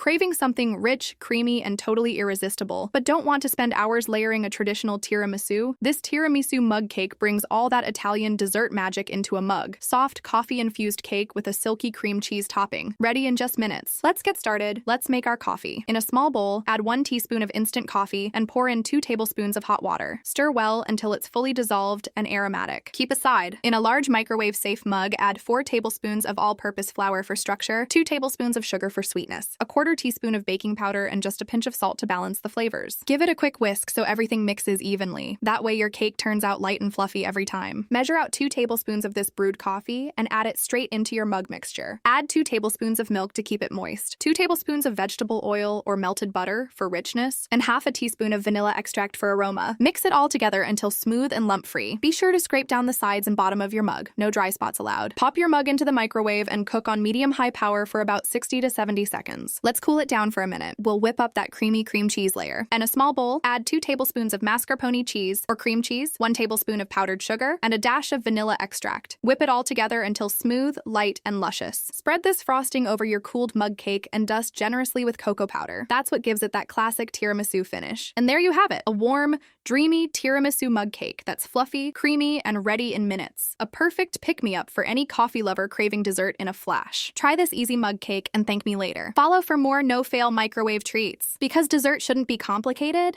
Craving something rich, creamy, and totally irresistible, but don't want to spend hours layering a traditional tiramisu? This tiramisu mug cake brings all that Italian dessert magic into a mug. Soft, coffee-infused cake with a silky cream cheese topping. Ready in just minutes. Let's get started. Let's make our coffee. In a small bowl, add 1 teaspoon of instant coffee and pour in 2 tablespoons of hot water. Stir well until it's fully dissolved and aromatic. Keep aside. In a large microwave-safe mug, add 4 tablespoons of all-purpose flour for structure, 2 tablespoons of sugar for sweetness, a 1/4 teaspoon of baking powder, and just a pinch of salt to balance the flavors. Give it a quick whisk so everything mixes evenly. That way your cake turns out light and fluffy every time. Measure out 2 tablespoons of this brewed coffee and add it straight into your mug mixture. Add 2 tablespoons of milk to keep it moist, 2 tablespoons of vegetable oil or melted butter for richness, and half a teaspoon of vanilla extract for aroma. Mix it all together until smooth and lump-free. Be sure to scrape down the sides and bottom of your mug. No dry spots allowed. Pop your mug into the microwave and cook on medium-high power for about 60 to 70 seconds. Let's cool it down for a minute. We'll whip up that creamy cream cheese layer. In a small bowl, add 2 tablespoons of mascarpone cheese or cream cheese, 1 tablespoon of powdered sugar, and a dash of vanilla extract. Whip it all together until smooth, light, and luscious. Spread this frosting over your cooled mug cake and dust generously with cocoa powder. That's what gives it that classic tiramisu finish. And there you have it, a warm, dreamy tiramisu mug cake that's fluffy, creamy, and ready in minutes. A perfect pick-me-up for any coffee lover craving dessert in a flash. Try this easy mug cake and thank me later. Follow for more no-fail microwave treats. Because dessert shouldn't be complicated,